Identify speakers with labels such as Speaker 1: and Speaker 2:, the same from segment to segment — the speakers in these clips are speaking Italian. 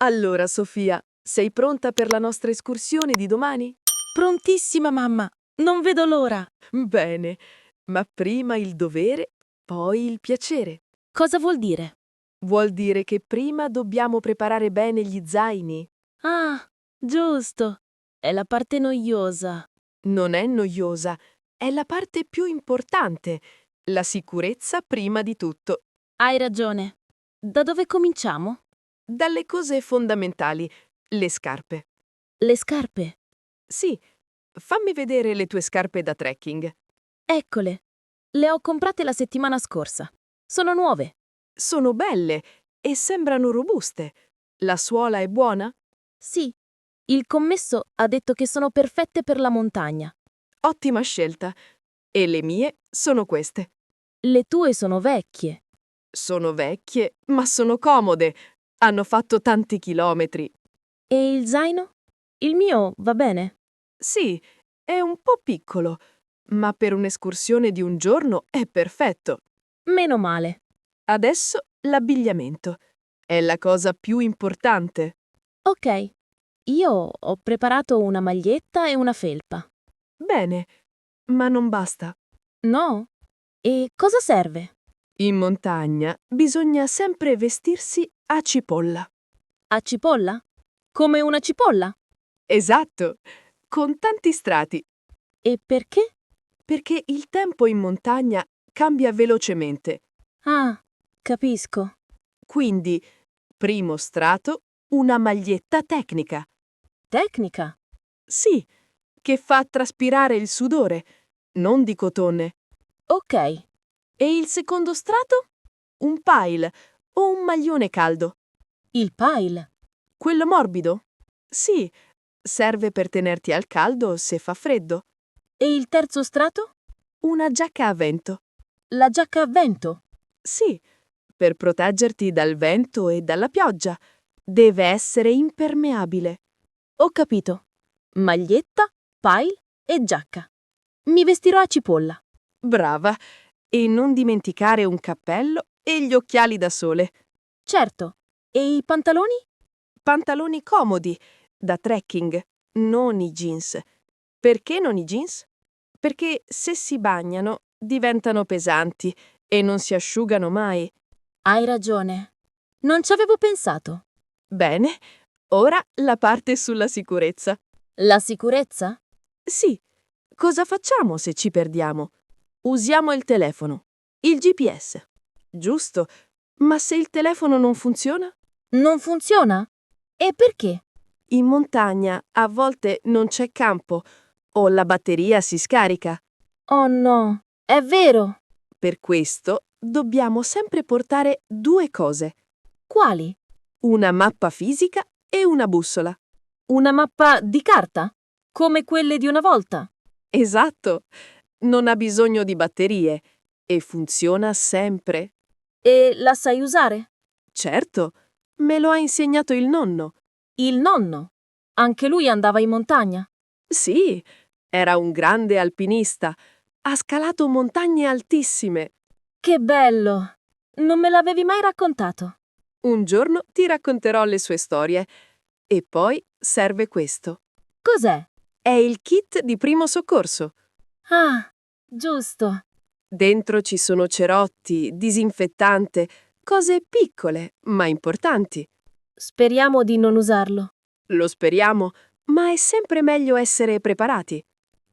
Speaker 1: Allora, Sofia, sei pronta per la nostra escursione di domani?
Speaker 2: Prontissima, mamma. Non vedo l'ora.
Speaker 1: Bene, ma prima il dovere, poi il piacere.
Speaker 2: Cosa vuol dire?
Speaker 1: Vuol dire che prima dobbiamo preparare bene gli zaini.
Speaker 2: Ah, giusto. È la parte noiosa.
Speaker 1: Non è noiosa, è la parte più importante. La sicurezza prima di tutto.
Speaker 2: Hai ragione. Da dove cominciamo?
Speaker 1: Dalle cose fondamentali, le scarpe.
Speaker 2: Le scarpe.
Speaker 1: Sì, fammi vedere le tue scarpe da trekking.
Speaker 2: Eccole. Le ho comprate la settimana scorsa. Sono nuove.
Speaker 1: Sono belle e sembrano robuste. La suola è buona?
Speaker 2: Sì. Il commesso ha detto che sono perfette per la montagna.
Speaker 1: Ottima scelta. E le mie sono queste.
Speaker 2: Le tue sono vecchie.
Speaker 1: Sono vecchie, ma sono comode. Hanno fatto tanti chilometri.
Speaker 2: E il zaino? Il mio va bene.
Speaker 1: Sì, è un po' piccolo, ma per un'escursione di un giorno è perfetto.
Speaker 2: Meno male.
Speaker 1: Adesso l'abbigliamento. È la cosa più importante.
Speaker 2: Ok. Io ho preparato una maglietta e una felpa.
Speaker 1: Bene, ma non basta.
Speaker 2: No? E cosa serve?
Speaker 1: In montagna bisogna sempre vestirsi a cipolla.
Speaker 2: A cipolla? Come una cipolla?
Speaker 1: Esatto, con tanti strati,
Speaker 2: E perché?
Speaker 1: perché il tempo in montagna cambia velocemente.
Speaker 2: Ah, capisco.
Speaker 1: Quindi, primo strato, una maglietta tecnica.
Speaker 2: Tecnica.
Speaker 1: Sì, che fa traspirare il sudore, non di cotone.
Speaker 2: Ok.
Speaker 1: E il secondo strato? Un pile o un maglione caldo.
Speaker 2: Il pile.
Speaker 1: Quello morbido? Sì, serve per tenerti al caldo se fa freddo.
Speaker 2: E il terzo strato?
Speaker 1: Una giacca a vento.
Speaker 2: La giacca a vento.
Speaker 1: Sì, per proteggerti dal vento e dalla pioggia. Deve essere impermeabile.
Speaker 2: Ho capito. Maglietta, pile e giacca. Mi vestirò a cipolla.
Speaker 1: Brava. E non dimenticare un cappello e gli occhiali da sole.
Speaker 2: Certo. E i pantaloni?
Speaker 1: Pantaloni comodi, da trekking, non i jeans. Perché non i jeans? Perché se si bagnano diventano pesanti e non si asciugano mai.
Speaker 2: Hai ragione. Non ci avevo pensato.
Speaker 1: Bene, ora la parte sulla sicurezza.
Speaker 2: La sicurezza?
Speaker 1: Sì, cosa facciamo se ci perdiamo? Usiamo il telefono, il GPS. Giusto, ma se il telefono non funziona?
Speaker 2: Non funziona? E perché?
Speaker 1: In montagna a volte non c'è campo o la batteria si scarica.
Speaker 2: Oh no, è vero.
Speaker 1: Per questo dobbiamo sempre portare due cose,
Speaker 2: Quali?
Speaker 1: una mappa fisica e una bussola.
Speaker 2: Una mappa di carta? Come quelle di una volta?
Speaker 1: Esatto, non ha bisogno di batterie e funziona sempre.
Speaker 2: E la sai usare?
Speaker 1: Certo, me lo ha insegnato il nonno.
Speaker 2: Il nonno. Anche lui andava in montagna.
Speaker 1: Sì, era un grande alpinista. Ha scalato montagne altissime.
Speaker 2: Che bello! Non me l'avevi mai raccontato.
Speaker 1: Un giorno ti racconterò le sue storie. E poi serve questo.
Speaker 2: Cos'è?
Speaker 1: È il kit di primo soccorso.
Speaker 2: Ah, giusto.
Speaker 1: Dentro ci sono cerotti, disinfettante, cose piccole ma importanti.
Speaker 2: Speriamo di non usarlo.
Speaker 1: Lo speriamo, ma è sempre meglio essere preparati.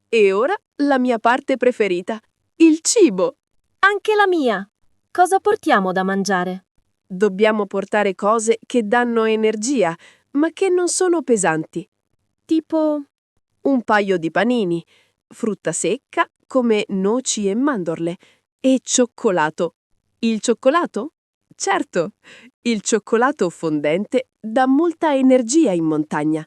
Speaker 1: E ora la mia parte preferita, il cibo.
Speaker 2: Anche la mia. Cosa portiamo da mangiare?
Speaker 1: Dobbiamo portare cose che danno energia, ma che non sono pesanti. Tipo un paio di panini, frutta secca come noci e mandorle e cioccolato. Il cioccolato? Certo, il cioccolato fondente dà molta energia in montagna.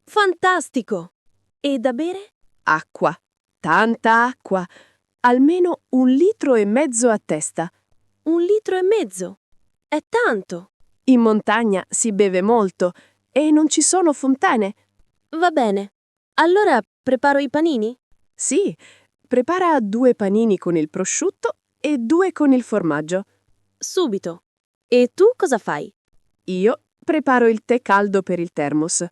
Speaker 2: Fantastico! E da bere?
Speaker 1: Acqua, tanta acqua, almeno 1,5 litri a testa.
Speaker 2: 1,5 litri? È tanto.
Speaker 1: In montagna si beve molto e non ci sono fontane.
Speaker 2: Va bene. Allora preparo i panini?
Speaker 1: Sì, prepara 2 panini con il prosciutto e 2 con il formaggio.
Speaker 2: Subito. E tu cosa fai?
Speaker 1: Io Preparo il tè caldo per il thermos.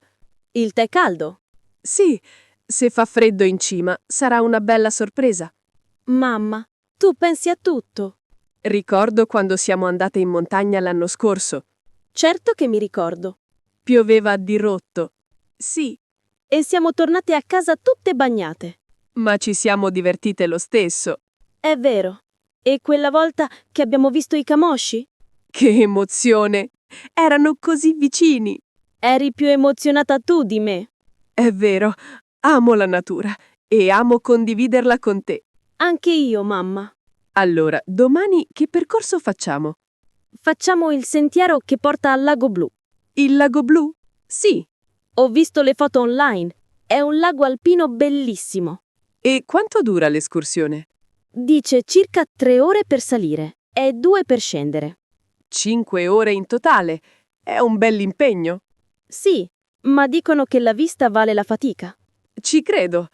Speaker 2: Il tè caldo?
Speaker 1: Sì, se fa freddo in cima, sarà una bella sorpresa.
Speaker 2: Mamma, tu pensi a tutto.
Speaker 1: Ricordo quando siamo andate in montagna l'anno scorso.
Speaker 2: Certo che mi ricordo.
Speaker 1: Pioveva a dirotto. Sì,
Speaker 2: E siamo tornate a casa tutte bagnate.
Speaker 1: ma ci siamo divertite lo stesso.
Speaker 2: È vero. E quella volta che abbiamo visto i camosci?
Speaker 1: Che emozione! Erano così vicini.
Speaker 2: Eri più emozionata tu di me.
Speaker 1: È vero, amo la natura e amo condividerla con te.
Speaker 2: Anche io, mamma.
Speaker 1: Allora, domani che percorso facciamo?
Speaker 2: Facciamo il sentiero che porta al lago blu.
Speaker 1: Il lago blu?
Speaker 2: Sì, ho visto le foto online. È un lago alpino bellissimo.
Speaker 1: E quanto dura l'escursione?
Speaker 2: Dice circa 3 ore per salire e 2 per scendere.
Speaker 1: 5 ore in totale. È un bell'impegno.
Speaker 2: Sì, ma dicono che la vista vale la fatica.
Speaker 1: Ci credo.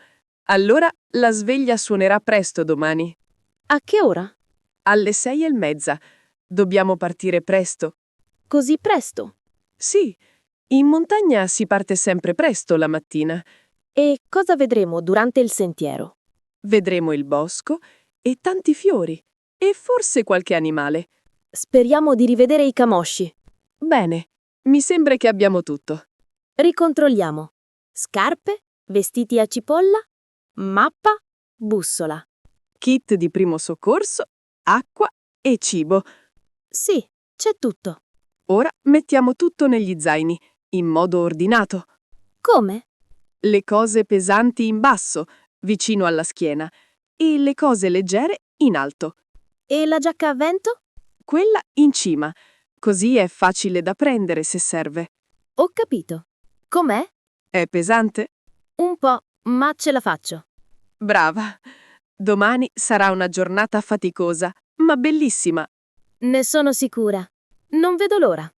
Speaker 1: Allora la sveglia suonerà presto domani.
Speaker 2: A che ora?
Speaker 1: Alle 6:30. Dobbiamo partire presto.
Speaker 2: Così presto?
Speaker 1: Sì, in montagna si parte sempre presto la mattina.
Speaker 2: E cosa vedremo durante il sentiero?
Speaker 1: Vedremo il bosco e tanti fiori e forse qualche animale.
Speaker 2: Speriamo di rivedere i camosci.
Speaker 1: Bene, mi sembra che abbiamo tutto.
Speaker 2: Ricontrolliamo. Scarpe, vestiti a cipolla, mappa, bussola.
Speaker 1: Kit di primo soccorso, acqua e cibo.
Speaker 2: Sì, c'è tutto.
Speaker 1: Ora mettiamo tutto negli zaini, in modo ordinato.
Speaker 2: Come?
Speaker 1: Le cose pesanti in basso, vicino alla schiena, e le cose leggere in alto.
Speaker 2: E la giacca a vento?
Speaker 1: Quella in cima, così è facile da prendere se serve.
Speaker 2: Ho capito. Com'è?
Speaker 1: È pesante?
Speaker 2: Un po', ma ce la faccio.
Speaker 1: Brava! Domani sarà una giornata faticosa, ma bellissima.
Speaker 2: Ne sono sicura. Non vedo l'ora.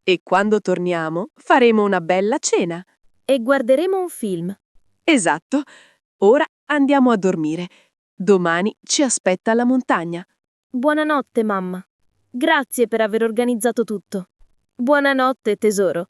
Speaker 1: E quando torniamo faremo una bella cena.
Speaker 2: E guarderemo un film.
Speaker 1: Esatto. Ora andiamo a dormire. Domani ci aspetta la montagna.
Speaker 2: Buonanotte, mamma. Grazie per aver organizzato tutto. Buonanotte, tesoro.